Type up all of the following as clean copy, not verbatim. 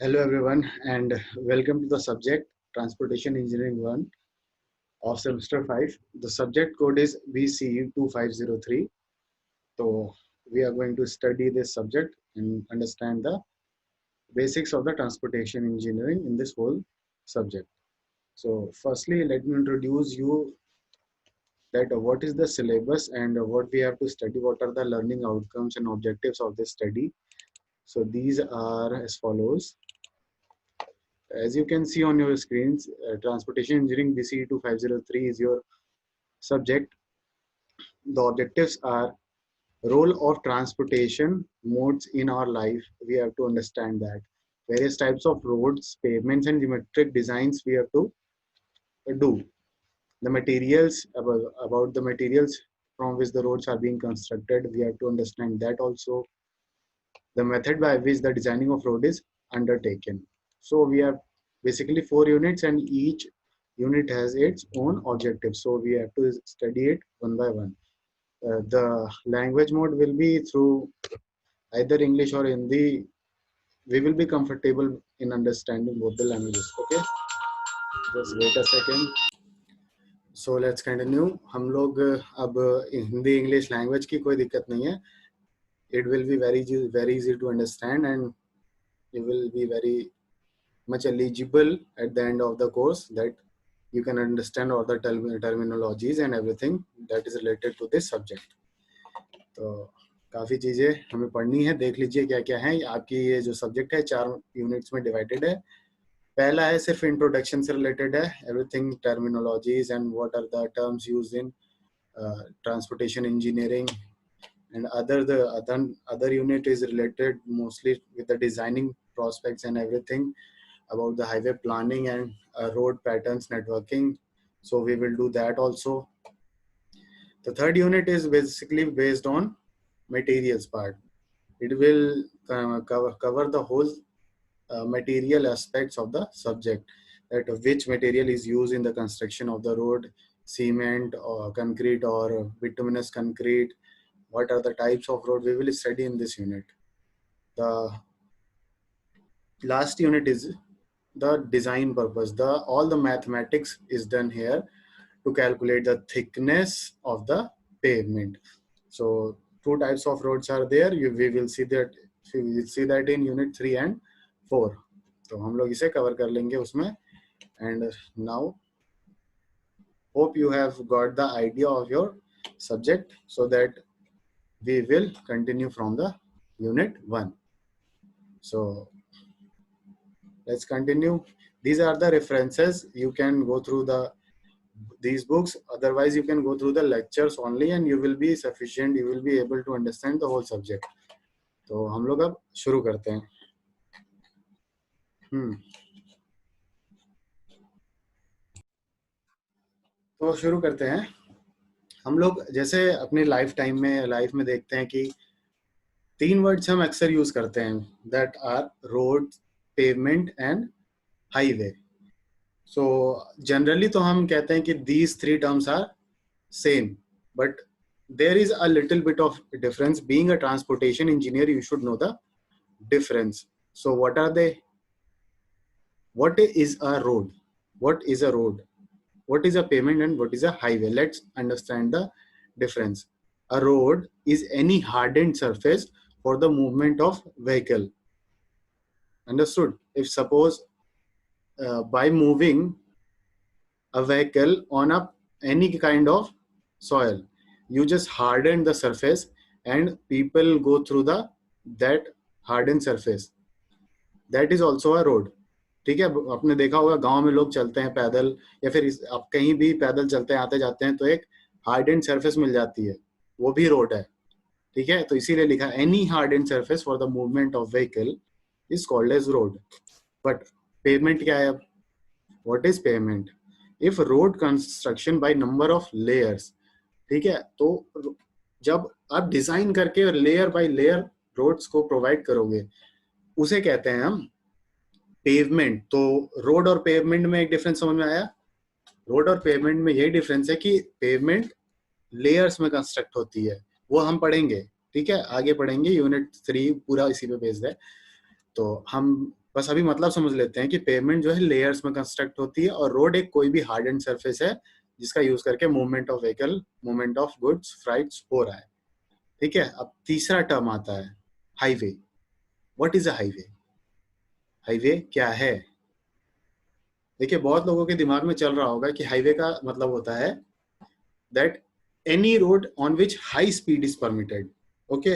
Hello everyone and welcome to the subject Transportation Engineering 1 of semester 5. The subject code is BCE2503. So we are going to study this subject and understand the basics of the transportation engineering in this whole subject. So firstly, let me introduce you that what is the syllabus and what we have to study, what are the learning outcomes and objectives of this study. So these are as follows. As you can see on your screens, Transportation Engineering BCE 2503 is your subject. The objectives are role of transportation modes in our life. We have to understand that. Various types of roads, pavements, and geometric designs we have to do. The materials, about the materials from which the roads are being constructed, we have to understand that also. The method by which the designing of road is undertaken. So we have basically 4 units and each unit has its own objective. So we have to study it one by one. The language mode will be through either English or Hindi. We will be comfortable in understanding both the languages. Okay, just wait a second. So let's continue. हम लोग अब Hindi English language की कोई दिक्कत नहीं है. It will be very easy to understand and you will be very much eligible at the end of the course, that you can understand all the terminologies and everything that is related to this subject. तो काफ़ी चीज़ें हमें पढ़नी है. देख लीजिए क्या क्या है. आपकी ये जो सब्जेक्ट है 4 यूनिट्स में डिवाइडेड है. पहला है सिर्फ इंट्रोडक्शन से रिलेटेड है. Everything terminologies and what are the terms used in transportation engineering. And other unit is related mostly with the designing prospects and everything about the highway planning and road patterns networking. So we will do that also. The third unit is basically based on materials part. It will cover the whole material aspects of the subject, that which material is used in the construction of the road, cement or concrete or bituminous concrete. What are the types of road we will study in this unit. The last unit is the design purpose. All the mathematics is done here to calculate the thickness of the pavement. So 2 types of roads are there. We will see that in unit 3 and 4. तो हम लोग इसे cover कर लेंगे उसमें. And now hope you have got the idea of your subject, so that we will continue from the unit 1. So let's continue. These are the references. You can go through these books. Otherwise, you can go through the lectures only and you will be sufficient. You will be able to understand the whole subject. तो हम लोग अब शुरू करते हैं. तो शुरू करते हैं. हम लोग जैसे अपने लाइफ में देखते हैं कि 3 वर्ड्स हम अक्सर यूज करते हैं, that are road, pavement and highway. So generally तो हम कहते हैं कि these 3 terms are same, but there is a little bit of difference. Being a transportation engineer, you should know the difference. So what are they? What is a road? What is a road? What is a pavement and what is a highway? Let's understand the difference. A road is any hardened surface for the movement of vehicle. Understood? If suppose by moving a vehicle on any kind of soil, you just harden the surface and people go through that hardened surface. That is also a road. ठीक है. आपने देखा होगा गांव में लोग चलते हैं पैदल, या फिर आप कहीं भी पैदल चलते हैं आते जाते हैं तो एक हार्डेंड सरफेस मिल जाती है, वो भी रोड है. ठीक है. तो इसीलिए लिखा any hardened surface for the movement of vehicle is called as road. But pavement क्या है? अब what is pavement? If road construction by number of layers. ठीक है. तो जब आप डिजाइन करके लेयर बाय लेयर रोड्स को प्रोवाइड करोगे, उसे कहते हैं हम पेवमेंट. तो रोड और पेवमेंट में एक डिफरेंस समझ में आया? रोड और पेवमेंट में यही डिफरेंस है कि पेवमेंट लेयर्स में कंस्ट्रक्ट होती है. वो हम पढ़ेंगे. ठीक है. आगे पढ़ेंगे. यूनिट 3 पूरा इसी पे बेस्ड है. तो हम बस अभी मतलब समझ लेते हैं कि पेवमेंट जो है लेयर्स में कंस्ट्रक्ट होती है और रोड एक कोई भी हार्ड एंड सरफेस है जिसका यूज करके movement of vehicle, movement of goods, freights हो रहा है। ठीक है, अब तीसरा टर्म आता है highway. What is a highway? Highway क्या है? देखिए, बहुत लोगों के दिमाग में चल रहा होगा कि हाईवे का मतलब होता है that any road on which high speed is permitted. Okay,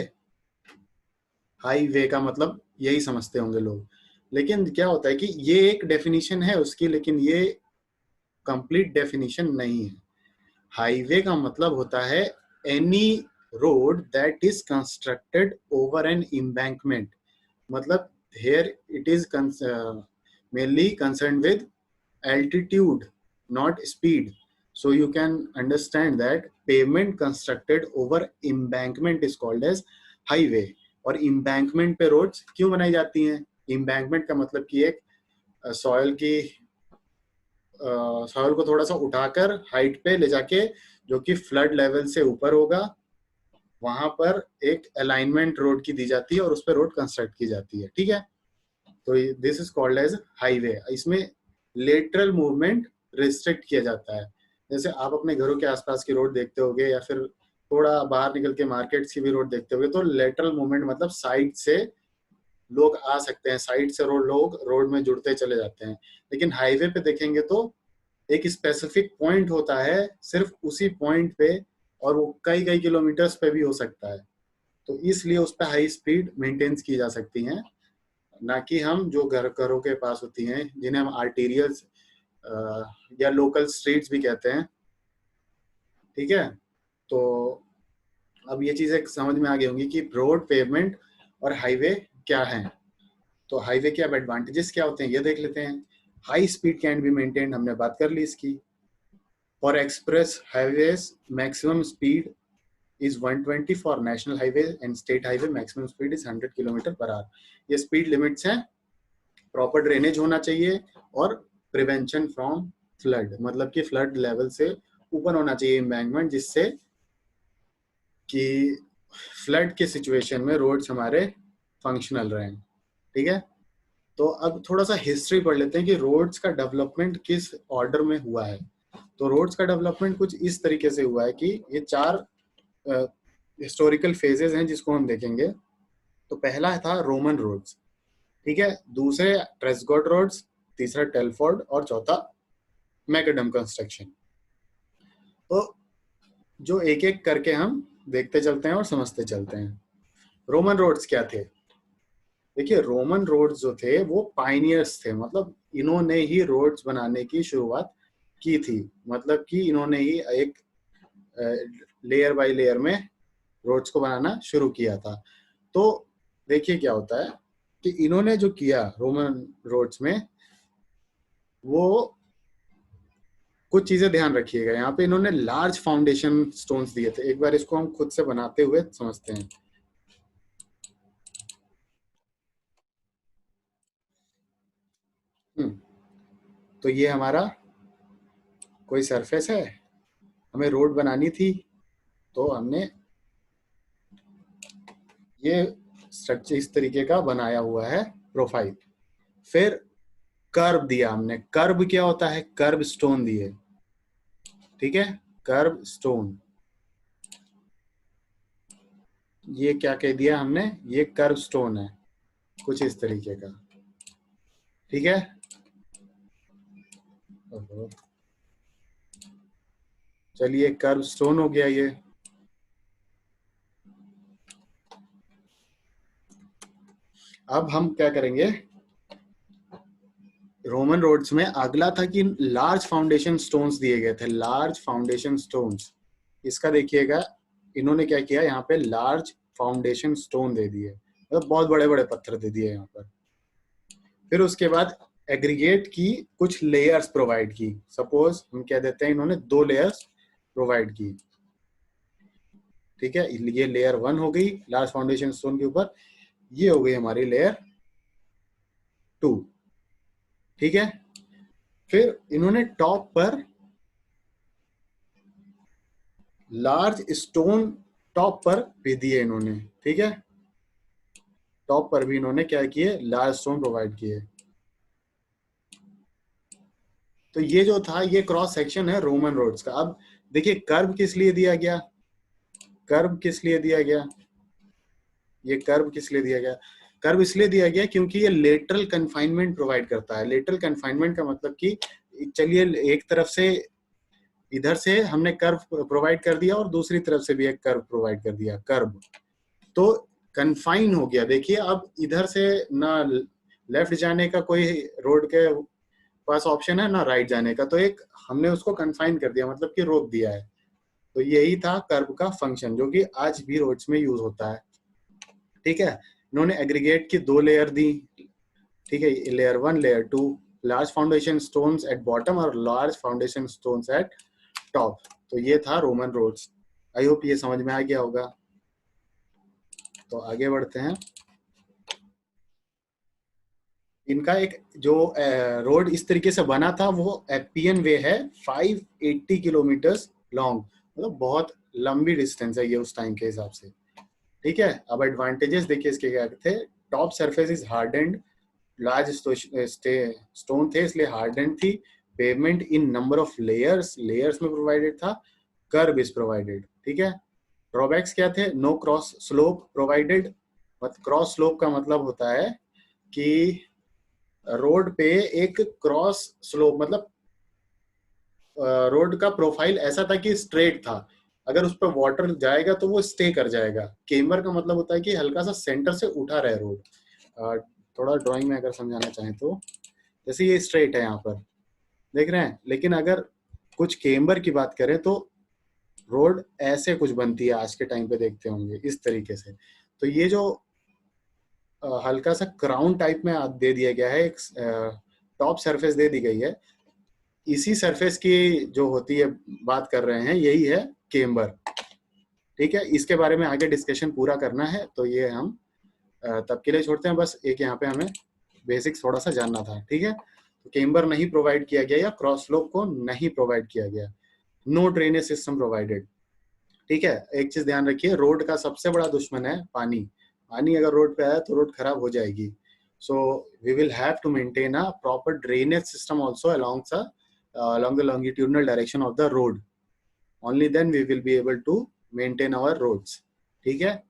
highway का मतलब यही समझते होंगे लोग। लेकिन क्या होता है कि ये एक डेफिनेशन है उसकी, लेकिन ये कंप्लीट डेफिनेशन नहीं है। हाईवे का मतलब होता है any road that is constructed over an embankment. मतलब here it is mainly concerned with altitude, not speed. So you can understand that pavement constructed over embankment is called as highway. और embankment पे roads क्यों बनाई जाती हैं? embankment का मतलब कि एक सॉयल की सॉयल को थोड़ा सा उठाकर हाइट पे ले जाके, जो कि फ्लड लेवल से ऊपर होगा, वहां पर एक अलाइनमेंट रोड की दी जाती है और उस पर रोड कंस्ट्रक्ट की जाती है। ठीक है, तो this is called as highway. इसमें लेटरल मूवमेंट रिस्ट्रिक्ट किया जाता है। जैसे आप अपने घरों के आसपास की रोड देखते होगे या फिर थोड़ा बाहर निकल के मार्केट की भी रोड देखते होगे, तो लेटरल मूवमेंट मतलब साइड से लोग आ सकते हैं, साइड से लोग रोड में जुड़ते चले जाते हैं। लेकिन हाईवे पे देखेंगे तो एक स्पेसिफिक पॉइंट होता है, सिर्फ उसी पॉइंट पे, और वो कई कई किलोमीटर्स पे भी हो सकता है। तो इसलिए उस पर हाई स्पीड मेंटेन्स की जा सकती है, ना कि हम जो घरों के पास होती हैं जिन्हें हम आर्टीरियल्स या लोकल स्ट्रीट्स भी कहते हैं। ठीक है, तो अब ये चीजें समझ में आ गई होंगी कि रोड, पेवमेंट और हाईवे क्या है। तो हाईवे के अब एडवांटेजेस क्या होते हैं ये देख लेते हैं। High speed can be maintain, हमने बात कर ली इसकी। For express highways maximum speed is 120, for national highway and state highway maximum speed is 100 kilometre per hour. ये स्पीड लिमिट्स हैं। प्रॉपर ड्रेनेज होना चाहिए और प्रिवेंशन फ्रॉम फ्लड, मतलब कि फ्लड लेवल से ऊपर होना चाहिए एम्बैंकमेंट, जिससे कि फ्लड के सिचुएशन में रोड्स हमारे फंक्शनल रहें। ठीक है, तो अब थोड़ा सा हिस्ट्री पढ़ लेते हैं कि रोड्स का डेवलपमेंट किस ऑर्डर में हुआ है। तो रोड्स का डेवलपमेंट कुछ इस तरीके से हुआ है कि ये चार हिस्टोरिकल फेजेस हैं जिसको हम देखेंगे। तो पहला था रोमन रोड्स। ठीक है, दूसरे ट्रेसगोट रोड्स, तीसरा टेलफोर्ड और चौथा मैकडम कंस्ट्रक्शन। तो जो एक एक करके हम देखते चलते हैं और समझते चलते हैं। रोमन रोड्स क्या थे? देखिए, रोमन रोड्स जो थे वो पाइनियर्स थे, मतलब इन्होंने ही रोड्स बनाने की शुरुआत की थी। मतलब कि इन्होंने ही एक लेयर बाय लेयर में रोड्स को बनाना शुरू किया था। तो देखिए क्या होता है कि इन्होंने जो किया रोमन रोड्स में, वो कुछ चीजें ध्यान रखिएगा। यहाँ पे इन्होंने लार्ज फाउंडेशन स्टोन्स दिए थे। एक बार इसको हम खुद से बनाते हुए समझते हैं। तो ये हमारा कोई सरफेस है, हमें रोड बनानी थी, तो हमने ये स्ट्रक्चर इस तरीके का बनाया हुआ है, प्रोफाइल। फिर कर्व दिया हमने। कर्व क्या होता है? कर्व स्टोन दिए। ठीक है, कर्व स्टोन, ये क्या कह दिया हमने? ये कर्व स्टोन है, कुछ इस तरीके का। ठीक है, चलिए कर्व स्टोन हो गया ये। अब हम क्या करेंगे, रोमन रोड्स में अगला था कि लार्ज फाउंडेशन स्टोन्स दिए गए थे। लार्ज फाउंडेशन स्टोन्स, इसका देखिएगा, इन्होंने क्या किया, यहाँ पे लार्ज फाउंडेशन स्टोन दे दिए, मतलब बहुत बड़े बड़े पत्थर दे दिए यहाँ पर। फिर उसके बाद एग्रीगेट की कुछ लेयर्स प्रोवाइड की। सपोज हम कह देते हैं इन्होंने 2 लेयर्स प्रोवाइड की। ठीक है, ये लेयर 1 हो गई लार्ज फाउंडेशन स्टोन के ऊपर। ये हो गई हमारी लेयर 2। ठीक है, फिर इन्होंने टॉप पर लार्ज स्टोन टॉप पर भी दिए इन्होंने। ठीक है, टॉप पर भी इन्होंने क्या किए, लार्ज स्टोन प्रोवाइड किए। तो ये जो था ये क्रॉस सेक्शन है रोमन रोड्स का। अब देखिए कर्व किस लिए दिया गया, कर्व किस लिए दिया गया, ये कर्व किस लिए दिया गया, कर्व इसलिए दिया गया क्योंकि ये लेटरल कन्फाइनमेंट प्रोवाइड करता है। लेटरल कन्फाइनमेंट का मतलब कि चलिए एक तरफ से इधर से हमने कर्व प्रोवाइड कर दिया और दूसरी तरफ से भी एक कर्व प्रोवाइड कर दिया, कर्व तो कन्फाइन हो गया। देखिए अब इधर से ना लेफ्ट जाने का कोई रोड के पास ऑप्शन है ना राइट जाने का, तो एक हमने उसको कन्फाइन कर दिया, मतलब कि रोक दिया है। तो यही था कर्व का फंक्शन जो कि आज भी रोड्स में यूज होता है। ठीक है, इन्होंने एग्रीगेट की 2 लेयर दी। ठीक है, layer 1 layer 2, large foundation stones at bottom और large foundation stones at top. तो ये था रोमन रोड्स। आई होप ये समझ में आ गया होगा। तो आगे बढ़ते हैं। इनका एक जो रोड इस तरीके से बना था वो एपियन वे है, 580 किलोमीटर्स लॉन्ग, मतलब बहुत लंबी डिस्टेंस है ये उस टाइम के हिसाब से। ठीक है, अब एडवांटेजेस देखिए इसके क्या थे। Top surface is hardened, large stone थे इसलिए हार्डेंड थी। Pavement in number of layers, layers में प्रोवाइडेड था। Curve is provided. ठीक है, ड्रॉबैक्स क्या थे, no cross slope provided. Cross slope का मतलब होता है कि रोड पे एक क्रॉस स्लोप, मतलब रोड का प्रोफाइल ऐसा था कि स्ट्रेट था, अगर उस पर वाटर जाएगा तो वो स्टे कर जाएगा। केम्बर का मतलब होता है कि हल्का सा सेंटर से उठा रहे रोड। थोड़ा ड्राइंग में अगर समझाना चाहें तो जैसे ये स्ट्रेट है यहाँ पर देख रहे हैं, लेकिन अगर कुछ केम्बर की बात करें तो रोड ऐसे कुछ बनती है, आज के टाइम पे देखते होंगे इस तरीके से। तो ये जो हल्का सा क्राउन टाइप में दे दिया गया है, एक टॉप सरफेस दे दी गई है, इसी सरफेस की जो होती है बात कर रहे हैं, यही है केम्बर। ठीक है, इसके बारे में आगे डिस्कशन पूरा करना है तो ये हम तब के लिए छोड़ते हैं। बस एक यहाँ पे हमें बेसिक्स थोड़ा सा जानना था। ठीक है, तो केम्बर नहीं प्रोवाइड किया गया या क्रॉस स्लोप को नहीं प्रोवाइड किया गया। No drainage system provided. ठीक है, एक चीज ध्यान रखिए, रोड का सबसे बड़ा दुश्मन है पानी। पानी अगर रोड पे आया तो रोड खराब हो जाएगी। So we will have to maintain a proper drainage system also along the longitudinal direction of the road. Only then we will be able to maintain our roads. ठीक है,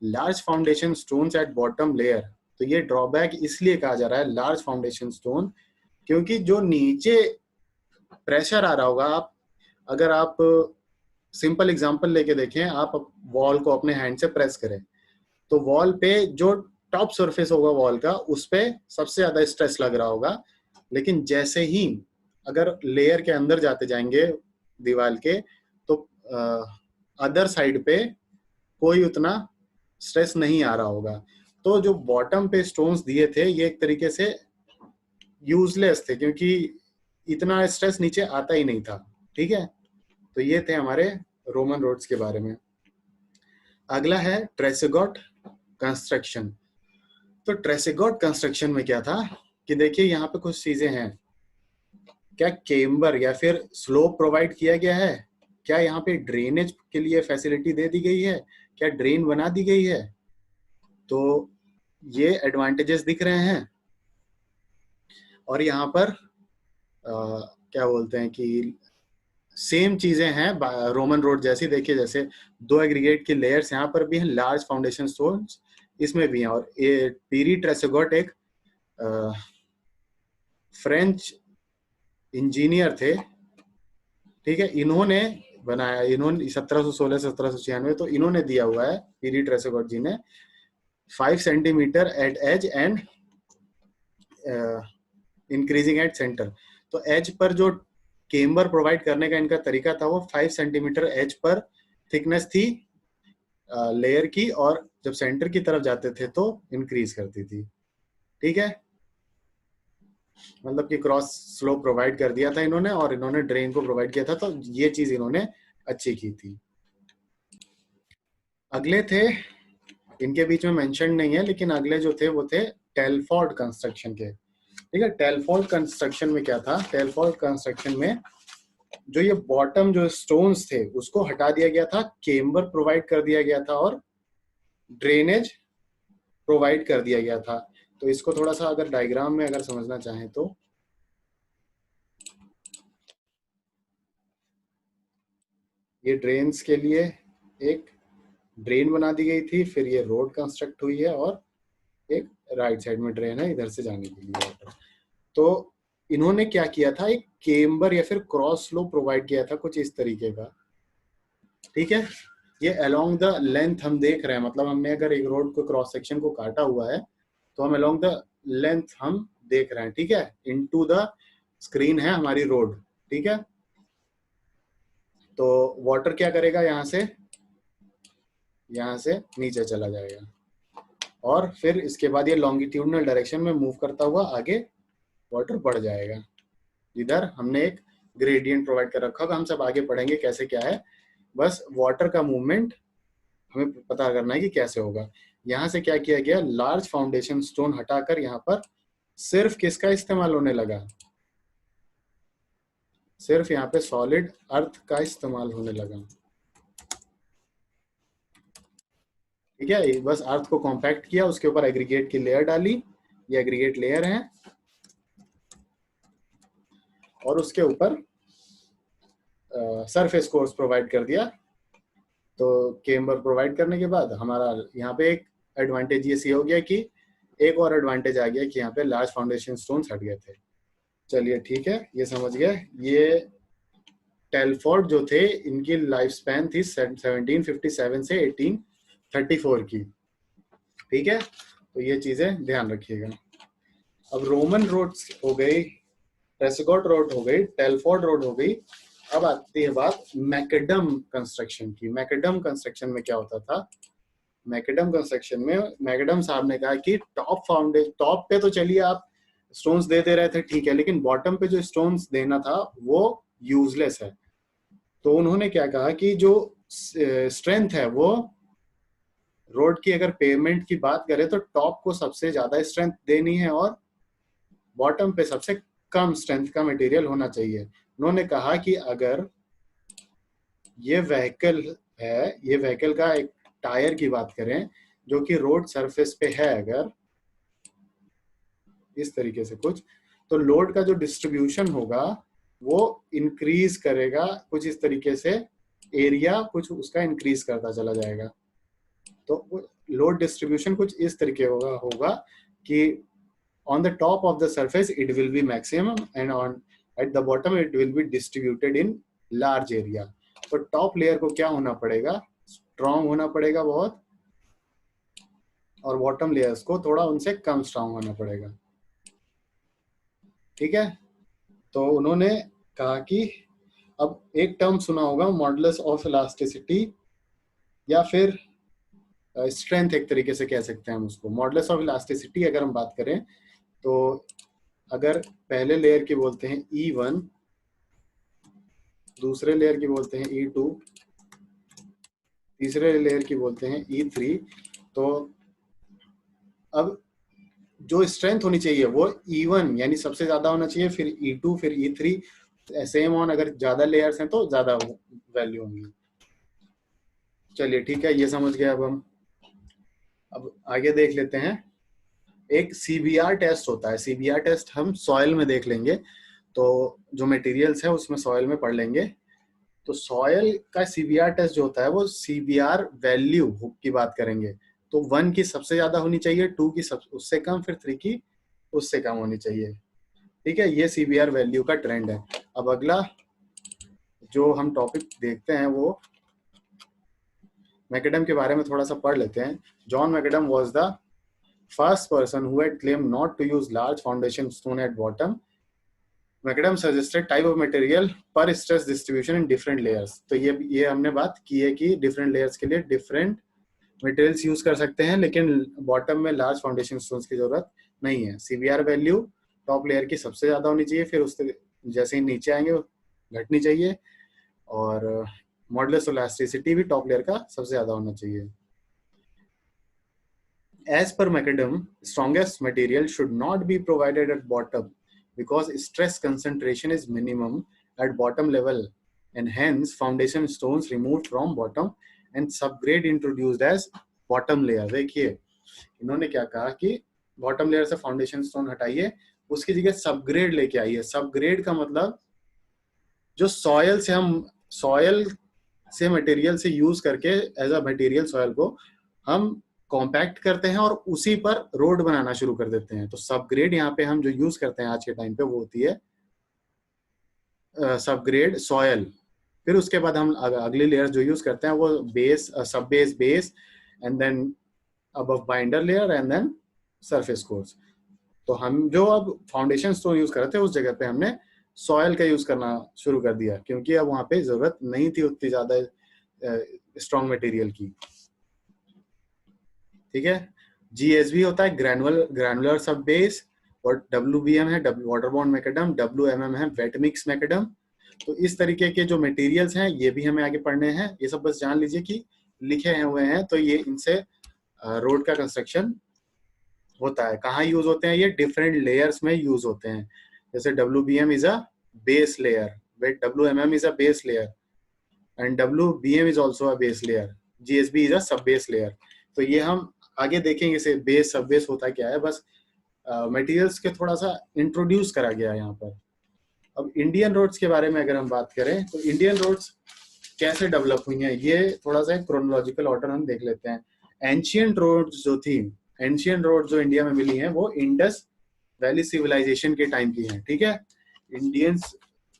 large foundation stones at bottom layer. तो ये drawback इसलिए कहा जा रहा है large foundation stone, क्योंकि जो नीचे प्रेशर आ रहा होगा, आप अगर आप सिंपल एग्जांपल लेके देखें, आप वॉल को अपने हैंड से प्रेस करें तो वॉल पे जो टॉप सरफेस होगा वॉल का, उस पे सबसे ज्यादा स्ट्रेस लग रहा होगा। लेकिन जैसे ही अगर लेयर के अंदर जाते जाएंगे दीवार के, तो अदर साइड पे कोई उतना स्ट्रेस नहीं आ रहा होगा। तो जो बॉटम पे स्टोन्स दिए थे ये एक तरीके से यूजलेस थे, क्योंकि इतना स्ट्रेस नीचे आता ही नहीं था। ठीक है, तो ये थे हमारे रोमन रोड्स के बारे में। अगला है ट्रेसेगॉट कंस्ट्रक्शन। तो ट्रेसेगॉट कंस्ट्रक्शन में क्या था कि देखिए यहाँ पे कुछ चीजें हैं। क्या केम्बर या फिर स्लोप प्रोवाइड किया गया है, क्या यहाँ पे ड्रेनेज के लिए फैसिलिटी दे दी गई है, क्या ड्रेन बना दी गई है। तो ये एडवांटेजेस दिख रहे हैं। और यहाँ पर क्या बोलते हैं कि सेम चीजें हैं रोमन रोड जैसी। देखिए जैसे 2 एग्रीगेट की लेयर्स यहाँ पर भी हैं, लार्ज फाउंडेशन स्टोन्स इसमें भी हैं। और पीरी ट्रेसेगॉट एक फ्रेंच इंजीनियर थे। ठीक है, इन्होंने बनाया, इन्होंने 1716 से 1796, तो इन्होंने दिया हुआ है पीरी ट्रेसेगॉट जी ने 5 centimetre at edge and increasing at centre. तो एज पर जो केम्बर प्रोवाइड करने का इनका तरीका था वो 5 सेंटीमीटर एज पर थिकनेस थी लेयर की, और जब सेंटर की तरफ जाते थे तो इंक्रीज करती थी। ठीक है, मतलब कि क्रॉस स्लोप प्रोवाइड कर दिया था इन्होंने, और इन्होंने ड्रेन को प्रोवाइड किया था, तो ये चीज इन्होंने अच्छी की थी। अगले थे, इनके बीच में मेंशन नहीं है, लेकिन अगले जो थे वो थे टेलफोर्ड कंस्ट्रक्शन के। ठीक है, टेलफोर्ड कंस्ट्रक्शन में क्या था, टेलफोर्ड कंस्ट्रक्शन में जो ये बॉटम जो स्टोन्स थे उसको हटा दिया गया था, केम्बर प्रोवाइड कर दिया गया था, और ड्रेनेज प्रोवाइड कर दिया गया था। तो इसको थोड़ा सा अगर डायग्राम में अगर समझना चाहें तो ये ड्रेन्स के लिए एक ड्रेन बना दी गई थी, फिर ये रोड कंस्ट्रक्ट हुई है और एक राइट साइड में ड्रेन है इधर से जाने के लिए। तो इन्होंने क्या किया था, एक केम्बर या फिर क्रॉस फ्लो प्रोवाइड किया था कुछ इस तरीके का। ठीक है, ये अलोंग द लेंथ हम देख रहे हैं, मतलब हमने अगर एक रोड को क्रॉस सेक्शन को काटा हुआ है तो हम अलोंग द लेंथ हम देख रहे हैं। ठीक है, इनटू द स्क्रीन है हमारी रोड। ठीक है, तो वाटर क्या करेगा, यहाँ से नीचे चला जाएगा और फिर इसके बाद ये लॉन्गिट्यूडनल डायरेक्शन में मूव करता हुआ आगे वाटर बढ़ जाएगा। इधर हमने एक ग्रेडियंट प्रोवाइड कर रखा होगा, हम सब आगे पढ़ेंगे कैसे क्या है। बस वाटर का मूवमेंट हमें पता करना है कि कैसे होगा। यहाँ से क्या किया गया, लार्ज फाउंडेशन स्टोन हटाकर यहाँ पर सिर्फ किसका इस्तेमाल होने लगा, सिर्फ यहाँ पे सॉलिड अर्थ का इस्तेमाल होने लगा। ठीक है, बस अर्थ को कॉम्पैक्ट किया, उसके ऊपर एग्रीगेट की लेयर डाली, ये एग्रीगेट लेयर है, और उसके ऊपर सरफेस कोर्स प्रोवाइड कर दिया। तो केम्बर प्रोवाइड करने के बाद हमारा यहाँ पे एक एडवांटेज ये हो गया कि एक और एडवांटेज आ गया कि यहाँ पे लार्ज फाउंडेशन स्टोन्स हट गए थे। चलिए ठीक है, ये समझ गए। ये टेलफोर्ड जो थे इनकी लाइफ स्पैन थी 1757 से 1834 की। ठीक है, तो ये चीजें ध्यान रखिएगा। अब रोमन रोड्स हो गई, ट्रेसगॉट रोड हो गई, टेलफोर्ड रोड हो गई। अब आती है बात मैकडम कंस्ट्रक्शन की। मैकडम कंस्ट्रक्शन में क्या होता था, मैकडम कंस्ट्रक्शन में मैकडम साहब ने कहा कि टॉप पे तो चलिए आप स्टोन्स दे रहे थे, ठीक है, लेकिन बॉटम पे जो स्टोन्स देना था वो यूजलेस है। तो उन्होंने क्या कहा कि जो स्ट्रेंथ है वो रोड की, अगर पेमेंट की बात करें तो टॉप को सबसे ज्यादा स्ट्रेंथ देनी है और बॉटम पे सबसे कम स्ट्रेंथ का मटेरियल होना चाहिए। उन्होंने कहा कि अगर ये व्हीकल है, ये व्हीकल का एक टायर की बात करें जो कि रोड सरफेस पे है, अगर इस तरीके से कुछ, तो लोड का जो डिस्ट्रीब्यूशन होगा वो इंक्रीज करेगा कुछ इस तरीके से, एरिया कुछ उसका इंक्रीज करता चला जाएगा। तो लोड डिस्ट्रीब्यूशन कुछ इस तरीके होगा कि on the top of the surface it will be maximum and on at the bottom it will be distributed in large area। तो टॉप लेयर को क्या होना पड़ेगा, स्ट्रॉन्ग होना पड़ेगा बहुत, और बॉटम लेयर्स को थोड़ा उनसे कम स्ट्रॉन्ग होना पड़ेगा। ठीक है, तो उन्होंने कहा कि अब एक टर्म सुना होगा मॉडुलस ऑफ इलास्टिसिटी या फिर स्ट्रेंथ, एक तरीके से कह सकते हैं हम उसको। मॉडुलस ऑफ इलास्टिसिटी अगर हम बात करें तो अगर पहले लेयर की बोलते हैं E1, दूसरे लेयर की बोलते हैं E2, तीसरे लेयर की बोलते हैं E3, तो अब जो स्ट्रेंथ होनी चाहिए वो E1 यानी सबसे ज्यादा होना चाहिए, फिर E2, फिर E3, सेम ऑन, अगर ज्यादा लेयर्स हैं तो ज्यादा वैल्यू होंगी। चलिए ठीक है, ये समझ गए। अब आगे देख लेते हैं। एक CBR टेस्ट होता है, CBR टेस्ट हम सॉइल में देख लेंगे, तो जो मटेरियल्स है उसमें सॉइल में पढ़ लेंगे। तो सॉइल का CBR टेस्ट जो होता है वो CBR वैल्यू की बात करेंगे, तो 1 की सबसे ज्यादा होनी चाहिए, 2 की उससे कम, फिर 3 की उससे कम होनी चाहिए। ठीक है, ये CBR वैल्यू का ट्रेंड है। अब अगला जो हम टॉपिक देखते हैं वो मैकडम के बारे में थोड़ा सा पढ़ लेते हैं। John McAdam was the first person who had claim not to use large foundation stone at bottom. McAdam suggested type of material पर stress distribution in different layers. तो ये हमने बात की है कि डिफरेंट लेयर्स के लिए डिफरेंट मटेरियल्स यूज कर सकते हैं, लेकिन बॉटम में लार्ज फाउंडेशन स्टोन्स की जरूरत नहीं है। CBR वैल्यू टॉप लेयर की सबसे ज्यादा होनी चाहिए, फिर उससे जैसे ही नीचे आएंगे घटनी चाहिए, और मॉडुलस ऑफ इलास्टिसिटी भी टॉप लेयर का सबसे ज्यादा होना चाहिए। As per Macadam, strongest material should not be provided at bottom because stress concentration is minimum at bottom level, and hence foundation stones removed from bottom and subgrade introduced as bottom layer। देखिए इन्होंने क्या कहा कि bottom layer से foundation stone हटाइए, उसकी जगह subgrade लेके आइए। सबग्रेड का मतलब जो सॉयल से मटेरियल से यूज करके एज अ मटेरियल सॉयल को हम कॉम्पैक्ट करते हैं और उसी पर रोड बनाना शुरू कर देते हैं। तो सबग्रेड यहाँ पे हम जो यूज करते हैं आज के टाइम पे वो होती है सबग्रेड सॉयल। फिर उसके बाद हम अगली लेयर जो यूज करते हैं वो base, sub base and then above binder layer and then surface course. तो हम जो अब फाउंडेशन स्टोन यूज कर रहे थे उस जगह पे हमने सॉयल का यूज करना शुरू कर दिया, क्योंकि अब वहां पे जरूरत नहीं थी उतनी ज्यादा स्ट्रॉन्ग मटेरियल की। ठीक है, जीएसबी होता है ग्रैनुलर सब बेस, और डब्ल्यूबीएम है वाटर बॉन्ड मैकेडम, डब्ल्यूएमएम है वेट मिक्स मैकेडम। तो इस तरीके के जो मटेरियल्स हैं ये भी हमें आगे पढ़ने हैं, ये सब बस जान लीजिए कि लिखे हुए हैं। तो ये इनसे रोड का कंस्ट्रक्शन होता है। कहाँ यूज होते हैं ये? डिफरेंट लेयर्स में यूज होते हैं। जैसे WBM is a base layer, WMM is a base layer and WBM is also a base layer, GSB is a सब बेस लेयर। तो ये हम आगे देखेंगे इसे बेस सब बेस होता क्या है। बस मटेरियल्स के थोड़ा सा इंट्रोड्यूस करा गया है यहाँ पर। अब इंडियन रोड्स के बारे में अगर हम बात करें तो इंडियन रोड्स कैसे डेवलप हुई हैं, ये थोड़ा सा क्रोनोलॉजिकल ऑर्डर हम देख लेते हैं। एंशियंट रोड्स जो थी, एंशियंट रोड जो इंडिया में मिली हैं वो इंडस वैली सिविलाइजेशन के टाइम की हैं। ठीक है, इंडियन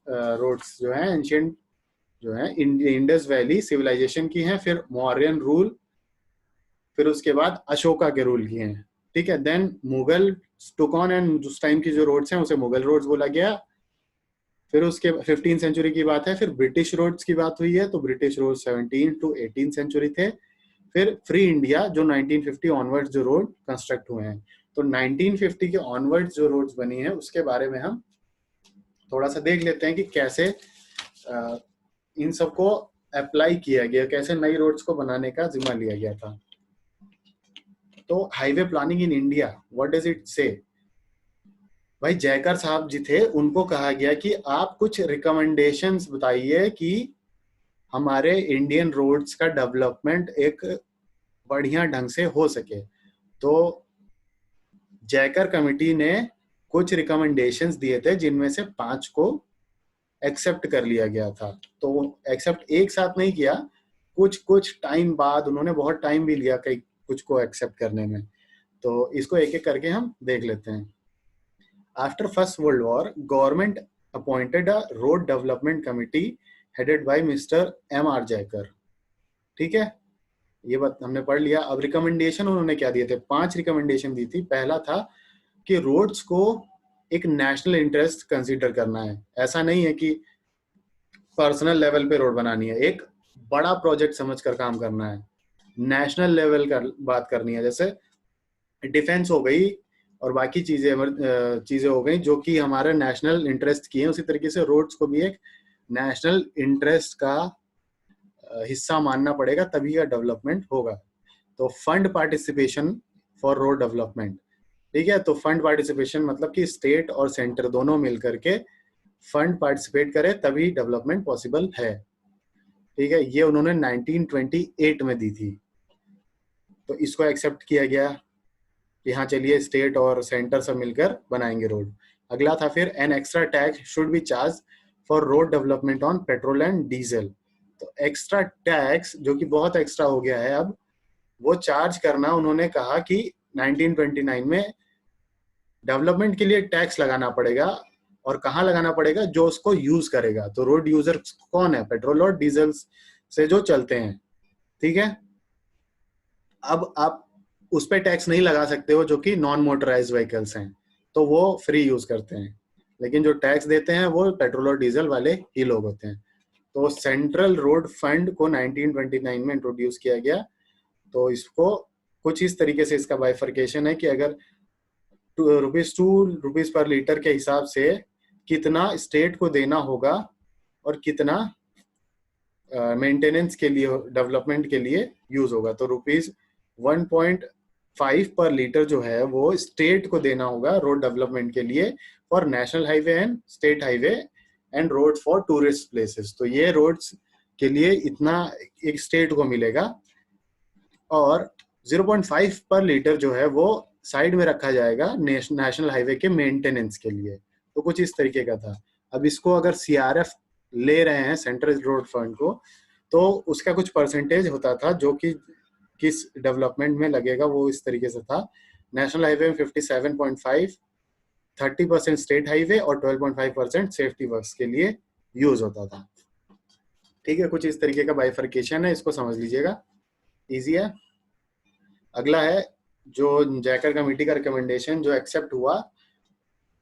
रोड्स जो है एंशियंट जो है इंडस वैली सिविलाइजेशन की हैं, फिर मौर्यन रूल, फिर उसके बाद अशोका के रूल की हैं। ठीक है, then Mughal took on and उस टाइम की जो रोड्स हैं उसे मुगल रोड्स बोला गया। फिर उसके 15 सेंचुरी की बात है, फिर ब्रिटिश रोड्स की बात हुई है, तो ब्रिटिश रोड 17 to 18 सेंचुरी थे। फिर फ्री इंडिया जो 1950 ऑनवर्ड्स जो रोड कंस्ट्रक्ट हुए हैं। तो 1950 के ऑनवर्ड्स जो रोड्स बनी है उसके बारे में हम थोड़ा सा देख लेते हैं कि कैसे इन सबको अप्लाई किया गया, कैसे नई रोड्स को बनाने का जिम्मा लिया गया था। तो highway planning in India, what does it से? भाई जयकर साहब जी थे, उनको कहा गया कि आप कुछ रिकमेंडेशंस बताइए कि हमारे इंडियन रोड्स का डेवलपमेंट एक बढ़िया ढंग से हो सके। तो जयकर कमेटी ने कुछ रिकमेंडेशंस दिए थे जिनमें से 5 को एक्सेप्ट कर लिया गया था। तो एक्सेप्ट एक साथ नहीं किया, कुछ कुछ टाइम बाद, उन्होंने बहुत टाइम भी लिया कई कुछ को एक्सेप्ट करने में। तो इसको एक एक करके हम देख लेते हैं। After first world war government appointed a road development committee headed by mister M.R. Jayakar. ठीक है, ये बात हमने पढ़ लिया। अब रिकमेंडेशन उन्होंने क्या दिए थे? 5 रिकमेंडेशन दी थी। पहला था कि रोड्स को एक नेशनल इंटरेस्ट कंसीडर करना है। ऐसा नहीं है कि पर्सनल लेवल पे रोड बनानी है, एक बड़ा प्रोजेक्ट समझकर काम करना है, नेशनल लेवल का बात करनी है। जैसे डिफेंस हो गई और बाकी चीजें हो गई जो कि हमारे नेशनल इंटरेस्ट की हैं, उसी तरीके से रोड्स को भी एक नेशनल इंटरेस्ट का हिस्सा मानना पड़ेगा, तभी का डेवलपमेंट होगा। तो fund participation for road development. ठीक है, तो फंड पार्टिसिपेशन मतलब कि स्टेट और सेंटर दोनों मिलकर के फंड पार्टिसिपेट करे तभी डेवलपमेंट पॉसिबल है। ठीक है, ये उन्होंने 1928 में दी थी। तो इसको एक्सेप्ट किया गया कि हाँ चलिए स्टेट और सेंटर सब मिलकर बनाएंगे रोड। अगला था फिर an extra tax should be charge for road development on petrol and diesel. तो एक्स्ट्रा टैक्स जो कि बहुत एक्स्ट्रा हो गया है अब, वो चार्ज करना उन्होंने कहा कि 1929 में डेवलपमेंट के लिए टैक्स लगाना पड़ेगा। और कहाँ लगाना पड़ेगा? जो उसको यूज करेगा। तो रोड यूजर कौन है? पेट्रोल और डीजल से जो चलते हैं। ठीक है, अब आप उस पर टैक्स नहीं लगा सकते हो जो कि नॉन मोटराइज्ड व्हीकल्स हैं, तो वो फ्री यूज करते हैं। लेकिन जो टैक्स देते हैं वो पेट्रोल और डीजल वाले ही लोग होते हैं। तो सेंट्रल रोड फंड को 1929 में इंट्रोड्यूस किया गया। तो इसको कुछ इस तरीके से इसका बाइफर्केशन है कि अगर ₹2 पर लीटर के हिसाब से कितना स्टेट को देना होगा और कितना मेंटेनेंस के लिए, डेवलपमेंट के लिए यूज होगा। तो ₹1.5 पर लीटर जो है वो स्टेट को देना होगा रोड डेवलपमेंट के लिए for national highway and state highway and road for tourist places. तो ये रोड्स के लिए इतना एक स्टेट को मिलेगा। और 0.5 पर लीटर जो है वो साइड में रखा जाएगा नेशनल हाईवे के मेंटेनेंस के लिए। तो कुछ इस तरीके का था। अब इसको अगर सीआरएफ ले रहे हैं, सेंट्रल रोड फंड को, तो उसका कुछ परसेंटेज होता था जो कि किस डेवलपमेंट में लगेगा, वो इस तरीके से था। नेशनल हाईवे में 57.5, 30% स्टेट हाईवे और 12.5% सेफ्टी वर्क्स के लिए यूज होता था। ठीक है, कुछ इस तरीके का बाइफर्केशन है, इसको समझ लीजिएगा, इजी है। अगला है जो जैकर कमेटी का रिकमेंडेशन जो एक्सेप्ट हुआ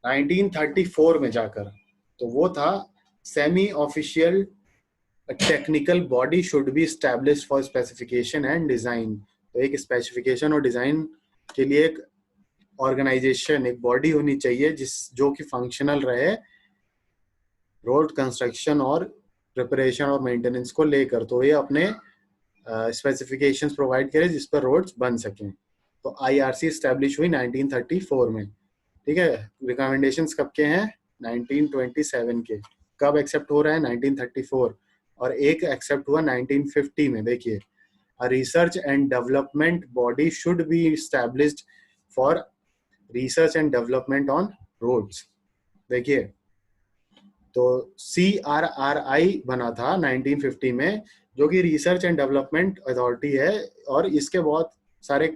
1934 में जाकर, तो वो था semi official technical body should be established for specification and design. तो एक स्पेसिफिकेशन और डिजाइन के लिए एक ऑर्गेनाइजेशन, एक बॉडी होनी चाहिए जो कि फंक्शनल रहे रोड कंस्ट्रक्शन और प्रिपरेशन और मेंटेनेंस को लेकर। तो ये अपने स्पेसिफिकेशंस प्रोवाइड करे जिस पर रोड्स बन सकें। तो आईआरसी एस्टैब्लिश हुई 1934 में। ठीक है, रिकमेंडेशंस कब के हैं? 1927 के। कब एक्सेप्ट हो रहा है? 1934। और एक एक्सेप्ट हुआ 1950 में। देखिए, a research and development body should be established for research and development on roads। देखिए, तो CRRI बना था 1950 में, जो कि रिसर्च एंड डेवलपमेंट अथॉरिटी है, और इसके बहुत सारे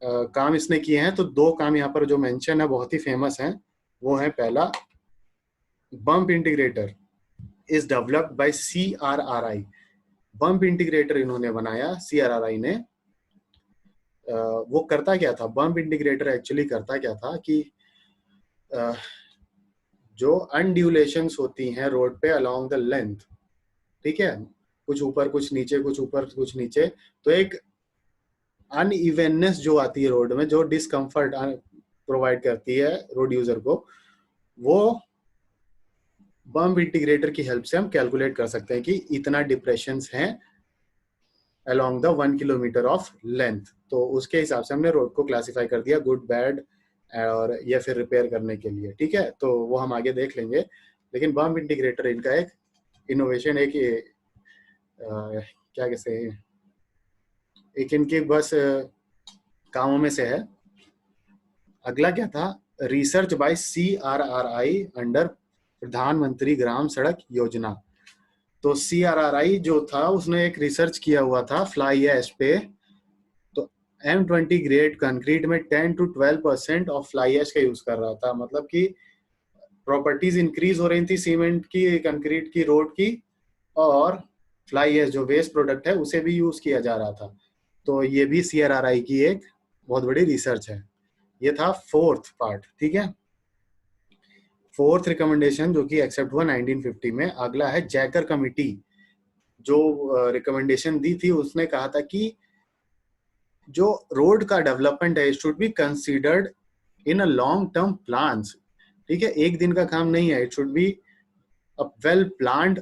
काम इसने किए हैं। तो दो काम यहाँ पर जो मेंशन है बहुत ही फेमस हैं, वो है पहला, bump integrator is developed by CRRI। Bump integrator इन्होंने बनाया CRRI ने। वो करता क्या था? बम्प इंटीग्रेटर एक्चुअली करता क्या था कि जो अनड्यूलेशंस होती हैं रोड पे अलोंग द लेंथ, ठीक है, कुछ ऊपर कुछ नीचे, कुछ ऊपर कुछ नीचे, तो एक अनइवननेस जो आती है रोड में, जो डिस्कम्फर्ट प्रोवाइड करती है रोड यूजर को, वो बम्प इंटीग्रेटर की हेल्प से हम कैलकुलेट कर सकते हैं कि इतना डिप्रेशंस हैं along the 1 kilometre of length. तो उसके हिसाब से हमने रोड को क्लासिफाई कर दिया गुड, बैड और या फिर रिपेयर करने के लिए। ठीक है, तो वो हम आगे देख लेंगे। लेकिन बम्प इंटीग्रेटर इनका एक इनोवेशन है कि क्या कहते हैं, एक इनके बस कामों में से है। अगला क्या था? रिसर्च बाय CRRI अंडर प्रधानमंत्री ग्राम सड़क योजना। तो CRRI जो था उसने एक रिसर्च किया हुआ था फ्लाई ऐश पे। तो M20 ग्रेड कंक्रीट में 10 to 12% ऑफ फ्लाई ऐश का यूज कर रहा था। मतलब कि प्रॉपर्टीज इंक्रीज हो रही थी सीमेंट की, कंक्रीट की, रोड की, और फ्लाई ऐश जो वेस्ट प्रोडक्ट है उसे भी यूज किया जा रहा था। तो ये भी CRRI की एक बहुत बड़ी रिसर्च है। ये था फोर्थ पार्ट। ठीक है, फोर्थ रिकमेंडेशन जो कि एक्सेप्ट हुआ 1950 में। अगला है जैकर कमिटी जो रिकमेंडेशन दी थी, उसने कहा था कि जो रोड का डेवलपमेंट है should be considered in a long term plans. ठीक है, एक दिन का काम नहीं है, it should be a well planned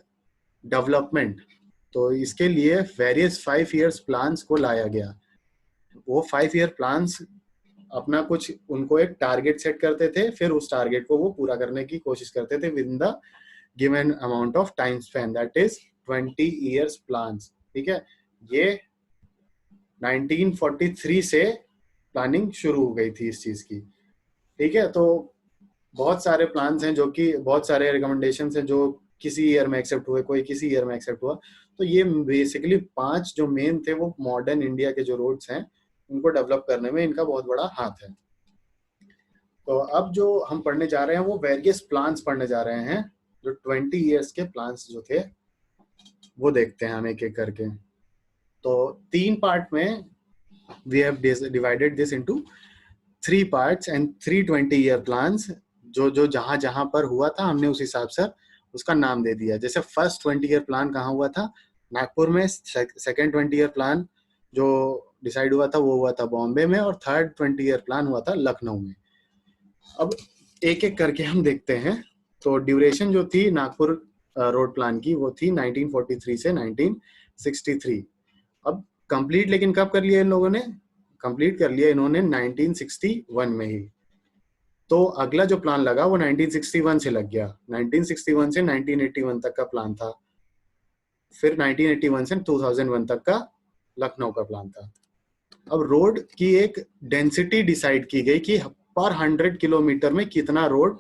development. तो इसके लिए वेरियस 5 years प्लान्स को लाया गया। वो 5 year प्लान्स अपना कुछ उनको एक टारगेट सेट करते थे, फिर उस टारगेट को वो पूरा करने की कोशिश करते थे with in the given amount of time span, that is 20 years plans. ठीक है, ये 1943 से प्लानिंग शुरू हो गई थी इस चीज की। ठीक है, तो बहुत सारे प्लान्स हैं, जो कि बहुत सारे रिकमेंडेशंस हैं जो किसी ईयर में एक्सेप्ट हुए, कोई किसी ईयर में एक्सेप्ट हुआ। तो ये बेसिकली 5 जो मेन थे वो मॉडर्न इंडिया के जो रोड्स हैं उनको डेवलप करने में इनका बहुत बड़ा हाथ है। तो अब जो हम पढ़ने जा रहे हैं वो वेरियस प्लान्स पढ़ने जा रहे हैं, जो 20 years के प्लान्स जो थे वो देखते हैं हम एक एक करके। तो 3 पार्ट में we have divided this into 3 parts and 3 20-year plans। जो जो जहां जहां पर हुआ था हमने उस हिसाब से उसका नाम दे दिया। जैसे फर्स्ट 20-year प्लान कहाँ हुआ था? नागपुर में। सेकेंड 20-year प्लान जो डिसाइड हुआ था वो हुआ था बॉम्बे में, और थर्ड 20-year प्लान हुआ था लखनऊ में। अब एक एक करके हम देखते हैं। तो ड्यूरेशन जो थी नागपुर रोड प्लान की वो थी 1943 से 1963। अब कंप्लीट लेकिन कब कर लिया इन लोगों ने? कंप्लीट कर लिया इन्होंने 1961 में ही। तो अगला जो प्लान लगा वो 1961 से लग गया। 1961 से 1981 तक का प्लान था। फिर 1981 से 2001 तक का लखनऊ का प्लान था। अब रोड की एक डेंसिटी डिसाइड की गई कि पर 100 किलोमीटर में कितना रोड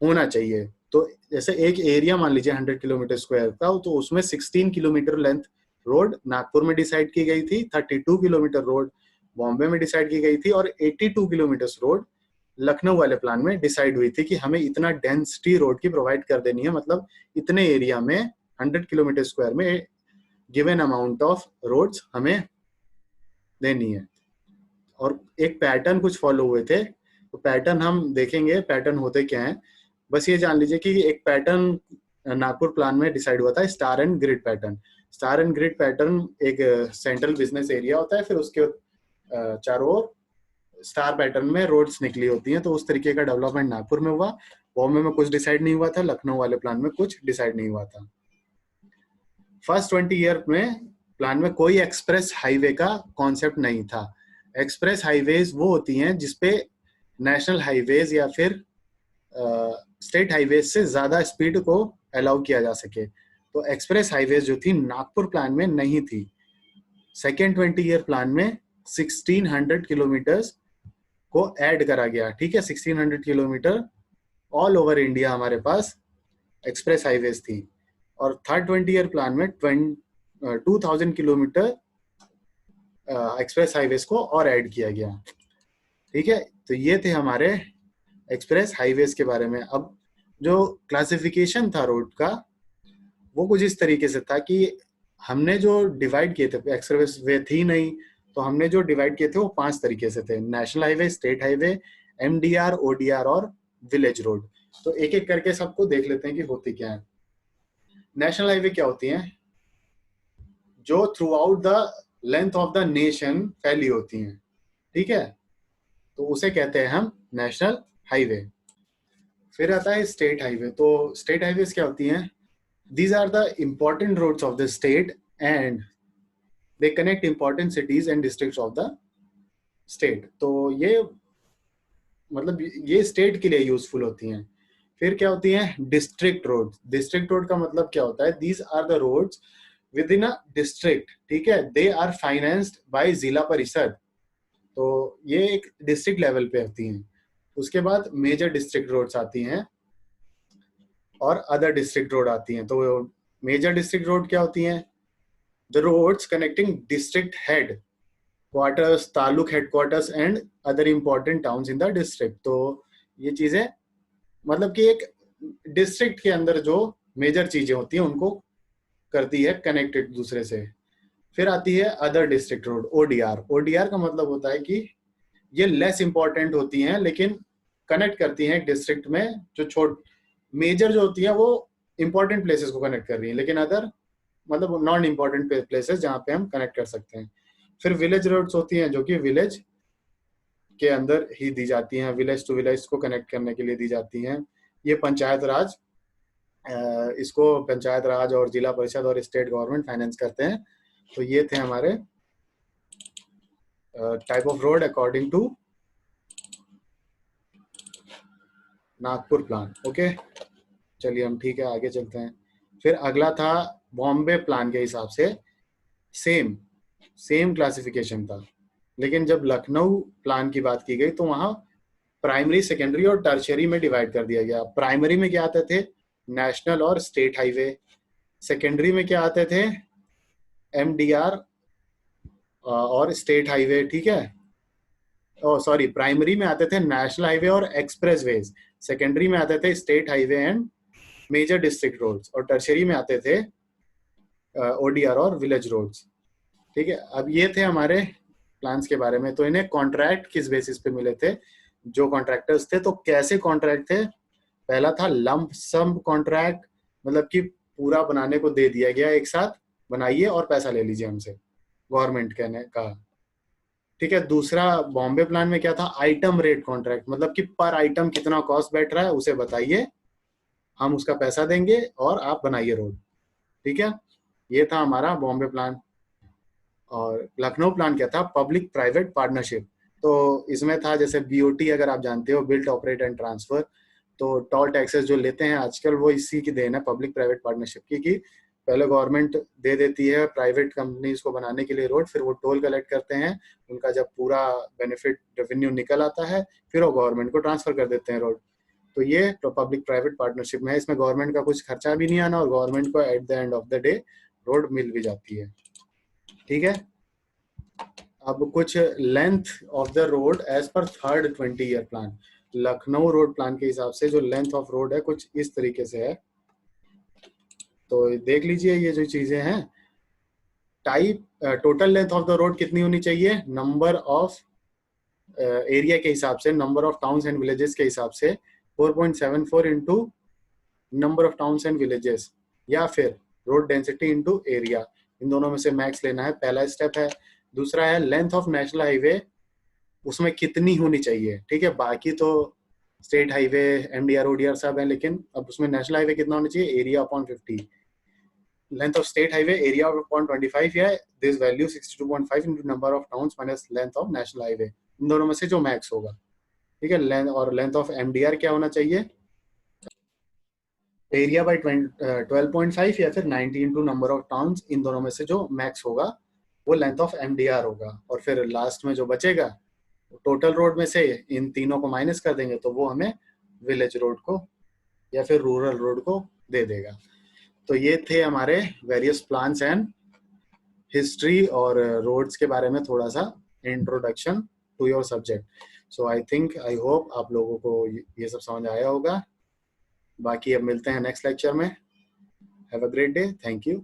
होना चाहिए। तो जैसे एक एरिया मान लीजिए 100 किलोमीटर स्क्वायर का, तो उसमें 16 किलोमीटर लेंथ रोड नागपुर में डिसाइड की गई थी, 32 किलोमीटर रोड बॉम्बे में डिसाइड की गई थी, और 82 किलोमीटर रोड लखनऊ वाले प्लान में डिसाइड हुई थी कि हमें इतना डेंसिटी रोड की प्रोवाइड कर देनी है, मतलब इतने एरिया में 100 किलोमीटर स्क्वायर में गिवन अमाउंट ऑफ रोड्स हमें देनी है। और एक पैटर्न कुछ फॉलो हुए थे, तो पैटर्न हम देखेंगे पैटर्न होते क्या हैं। बस ये जान लीजिए कि एक पैटर्न नागपुर प्लान में डिसाइड हुआ था, star and grid pattern. Star and grid pattern एक सेंट्रल बिजनेस एरिया होता है, फिर उसके चारों ओर स्टार पैटर्न में रोड्स निकली होती हैं। तो उस तरीके का डेवलपमेंट नागपुर में हुआ, बॉम्बे में कुछ डिसाइड नहीं हुआ था, लखनऊ वाले प्लान में कुछ डिसाइड नहीं हुआ था। फर्स्ट 20 ईयर में प्लान में कोई एक्सप्रेस हाईवे का कॉन्सेप्ट नहीं था। एक्सप्रेस हाईवेज वो होती हैं जिसपे नेशनल हाईवेज या फिर स्टेट हाईवेज से ज्यादा स्पीड को अलाउ किया जा सके। तो एक्सप्रेस हाईवेज जो थी नागपुर प्लान में नहीं थी। सेकेंड 20 ईयर प्लान में 1600 किलोमीटर को ऐड करा गया, ठीक है। 1600 किलोमीटर ऑल ओवर इंडिया हमारे पास एक्सप्रेस हाईवेज थी। और थर्ड 20 ईयर प्लान में 2000 किलोमीटर एक्सप्रेस हाईवेज को और ऐड किया गया, ठीक है। तो ये थे हमारे एक्सप्रेस हाईवेज के बारे में। अब जो क्लासिफिकेशन था रोड का वो कुछ इस तरीके से था कि हमने जो डिवाइड किए थे, एक्सप्रेस वे थी नहीं, तो हमने जो डिवाइड किए थे वो 5 तरीके से थे: national highway, state highway, MDR, ODR और विलेज रोड। तो एक एक करके सबको देख लेते हैं कि होती क्या है। नेशनल हाईवे क्या होती है? जो through out the length of the nation फैली होती हैं, ठीक है, तो उसे कहते हैं हम नेशनल हाईवे। फिर आता है स्टेट हाईवे। तो स्टेट हाईवेज क्या होती हैं? These are the important roads of the state and they connect important cities and districts of the state. तो ये मतलब ये स्टेट के लिए यूजफुल होती हैं। फिर क्या होती हैं? District road. डिस्ट्रिक्ट रोड का मतलब क्या होता है? These are the roads within a district, ठीक है, they are financed by जिला परिषद। तो ये एक डिस्ट्रिक्ट लेवल पे होती हैं। उसके बाद मेजर डिस्ट्रिक्ट रोड्स आती हैं और अदर डिस्ट्रिक्ट रोड आती हैं। तो मेजर डिस्ट्रिक्ट रोड क्या होती हैं? The roads connecting district headquarters, taluk headquarters and other important towns in the district. तो ये चीजें मतलब कि एक डिस्ट्रिक्ट के अंदर जो मेजर चीजें होती हैं उनको करती है कनेक्टेड दूसरे से। फिर आती है other district road, ODR. ODR का मतलब होता है कि ये लेस इंपॉर्टेंट होती हैं लेकिन कनेक्ट करती हैं डिस्ट्रिक्ट में। जो मेजर जो होती है वो इंपॉर्टेंट प्लेसेस को कनेक्ट कर रही है, लेकिन अदर मतलब नॉन इंपॉर्टेंट प्लेसेस जहाँ पे हम कनेक्ट कर सकते हैं। फिर विलेज रोड्स होती हैं जो कि विलेज के अंदर ही दी जाती हैं, विलेज टू विलेज को कनेक्ट करने के लिए दी जाती हैं। ये पंचायत राज, इसको पंचायत राज और जिला परिषद और स्टेट गवर्नमेंट फाइनेंस करते हैं। तो ये थे हमारे type of road according to Nagpur plan. Okay, चलिए हम ठीक है आगे चलते हैं। फिर अगला था बॉम्बे प्लान के हिसाब से सेम क्लासिफिकेशन था, लेकिन जब लखनऊ प्लान की बात की गई तो वहां प्राइमरी, सेकेंडरी और टर्शियरी में डिवाइड कर दिया गया। प्राइमरी में क्या आते थे? नेशनल और स्टेट हाईवे। सेकेंडरी में क्या आते थे? एमडीआर और स्टेट हाईवे, ठीक है। सॉरी, प्राइमरी में आते थे नेशनल हाईवे और एक्सप्रेसवेज, सेकेंडरी में आते थे state highway and major district roads, और टर्शियरी में आते थे ओडीआर और विलेज रोड्स, ठीक है। अब ये थे हमारे प्लान्स के बारे में। तो इन्हें कॉन्ट्रैक्ट किस बेसिस पे मिले थे? जो कॉन्ट्रैक्टर्स थे, तो कैसे कॉन्ट्रैक्ट थे? पहला था लंप सम कॉन्ट्रैक्ट, मतलब कि पूरा बनाने को दे दिया गया, एक साथ बनाइए और पैसा ले लीजिए हमसे, गवर्नमेंट कहने का, ठीक है। दूसरा बॉम्बे प्लान में क्या था? आइटम रेट कॉन्ट्रैक्ट, मतलब कि पर आइटम कितना कॉस्ट बैठ रहा है उसे बताइए, हम उसका पैसा देंगे और आप बनाइए रोड, ठीक है। ये था हमारा बॉम्बे प्लान। और लखनऊ प्लान क्या था? Public private partnership. तो इसमें था जैसे बीओटी, अगर आप जानते हो, बिल्ट ऑपरेट एंड ट्रांसफर। तो टोल टैक्सेस जो लेते हैं आजकल वो इसी की देन है, पब्लिक प्राइवेट पार्टनरशिप की, कि पहले गवर्नमेंट दे देती है प्राइवेट कंपनीज को बनाने के लिए रोड, फिर वो टोल कलेक्ट करते हैं, उनका जब पूरा बेनिफिट रेवेन्यू निकल आता है फिर वो गवर्नमेंट को ट्रांसफर कर देते हैं रोड। तो ये तो पब्लिक प्राइवेट पार्टनरशिप में है, इसमें गवर्नमेंट का कुछ खर्चा भी नहीं आना और गवर्नमेंट को at the end of the day road मिल भी जाती है। ठीक है, अब कुछ length of the road as per third 20 year plan. Lucknow road plan के हिसाब से जो लेंथ ऑफ रोड है कुछ इस तरीके से है। तो देख लीजिए ये जो चीजें हैं, type total length of the road कितनी होनी चाहिए, नंबर ऑफ एरिया के हिसाब से, number of towns and villages के हिसाब से 4.74 into number of towns and villages, या फिर रोड डेंसिटी इंटू एरिया, इन दोनों में से मैक्स लेना है, पहला स्टेप है। दूसरा है लेंथ ऑफ नेशनल हाईवे, उसमें कितनी होनी चाहिए। ठीक है, बाकी तो स्टेट हाईवे एमडीआर ओडीआर सब है, लेकिन अब उसमें नेशनल हाईवे कितना होना चाहिए, area upon 50। Length of state highway area upon 25 या this value 62.5 into number of towns minus length of national highway, इन दोनों में से जो मैक्स होगा। ठीक है, लेंथ और लेंथ ऑफ एमडीआर क्या होना चाहिए, एरिया बाई 12.5 या फिर 90 इंटू नंबर ऑफ टाउन्स, इन दोनों में से जो मैक्स होगा वो लेंथ ऑफ एमडीआर होगा। और फिर लास्ट में जो बचेगा टोटल रोड में से इन तीनों को माइनस कर देंगे तो वो हमें विलेज रोड को या फिर रूरल रोड को दे देगा। तो ये थे हमारे वेरियस प्लान्स एंड हिस्ट्री और रोड्स के बारे में थोड़ा सा introduction to your subject. So I think, I hope आप लोगों को ये सब समझ आया होगा। बाकी अब मिलते हैं नेक्स्ट लेक्चर में। Have a great day, thank you.